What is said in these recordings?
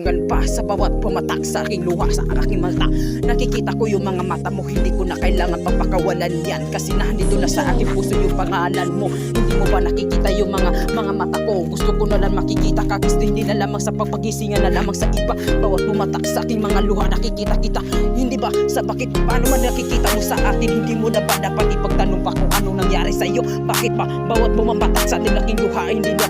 Hanggang pa sa bawat pumatak sa aking luha, sa aking mata, nakikita ko yung mga mata mo. Hindi ko na kailangan papakawalan yan, kasi nandito na sa aking puso yung pangalan mo. Hindi mo ba nakikita yung mga mata ko? Gusto ko na lang makikita ka, gusto hindi na lamang sa pagpagisingan na lamang sa iba. Bawat pumatak sa aking mga luha, nakikita kita. Hindi ba sa bakit, paano man nakikita mo sa akin? Hindi mo na ba dapat ipagtanong pa kung anong nangyari sa'yo? Bakit ba bawat pumatak sa ating laking luha, hindi ba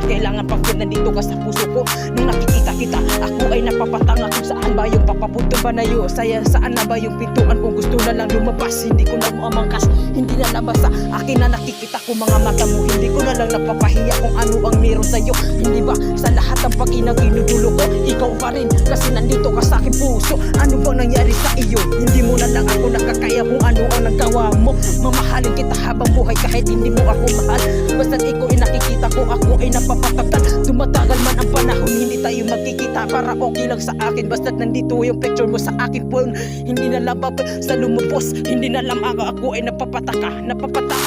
kailangan pang nandito ka sa puso ko? Nung nakikita kita, ako ay napapatanga kung saan ba yung papapunto ba na yun. Saan na ba yung pintuan kung gusto na lang lumabas? Hindi ko na mamangkas, hindi na labas sa akin na nakikita ko mga mata mo. Hindi ko na lang napapahiya kung ano ang meron sa'yo. Hindi ba sa lahat ng pag-inang ginugulo ko, ikaw pa rin, kasi nandito ka sa aking puso. Ano bang nangyari sa iyo? Hindi mo na lang ako nakakaya kung ano ang nagawa mo. Mamahalin kita habang buhay kahit hindi mo ako mahal. Basta't ikaw ay nakikita ko, ako ay napapatagal. Tumatagal man ang panahon, hindi tayo magkikita, para okay lang sa akin. Basta't nandito yung picture mo sa aking phone. Hindi na labab sa lumupos, hindi na lamang ako ay napapataka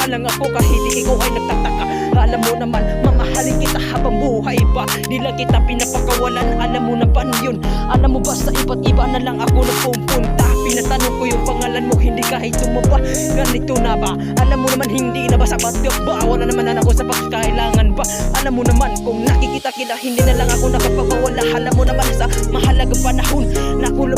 lang ako kahit ikaw ay nagtataka. Alam mo naman, mamahalin kita habang buhay pa, di lang kita pinapakawalan. Alam mo na ba yun? Alam mo ba sa iba't iba na lang ako nagpupunta? Pinatanong ko yung pangalan mo, hindi kahit tumaba. Ganito na ba? Alam mo naman hindi na ba sapat ba? Wala naman na ako sa pagkailangan ba? Alam mo naman kung nakikita kita, hindi na lang ako nakapagpawala. Alam mo naman sa mahalagang panahon na ako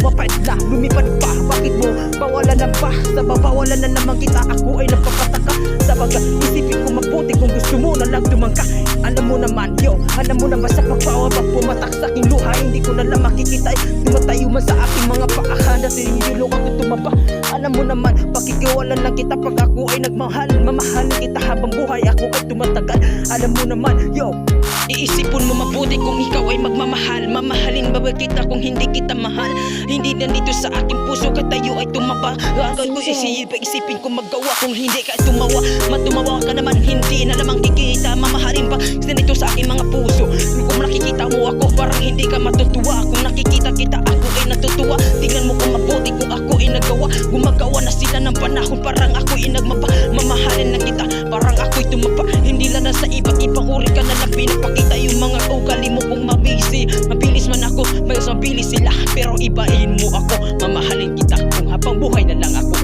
lumipad pa. Bakit mo bawalan na ba? Sa babawalan na naman kita, ako ay napapataka. Sa baga isipin ko mabuti kung gusto mo na lang tumangka. Alam mo naman alam mo naman sa pagpawabang pumatak sa aking luha, hindi ko na lang makikita. Tumatayo man sa aking mga paa na sinilok ako tumaba. Alam mo naman, pakikiwalan lang kita pag ako ay nagmahal. Mamahalin kita habang buhay, ako ay tumatagal. Alam mo naman, iisipin mo mabuti kung ikaw ay magmamahal. Mamahalin ba kita kung hindi kita mahal? Hindi nandito sa aking puso ka tayo ay tumaba. Agad ko isipin ko magawa kung hindi ka tumawa. Matumawa ka naman, hindi na lamang kikita. Mamahalin ba nandito sa aking mga puso? Kung nakikita mo ako, parang hindi ka matutuwa. Kung nakikita kita, ako ay natutuwa. Tingnan mo kung mabuti kung ako ay nagawa. Gumagawa na sila ng panahon, parang ako ay nagmapa. Mamahalin na kita, parang ako ay tumapa. Hindi lang na sa iba-ibang uri ka na lang pinapakita. Yung mga ugali mo kung mabilis man ako, mas mabilis sila, pero ibahin mo ako. Mamahalin kita kung habang buhay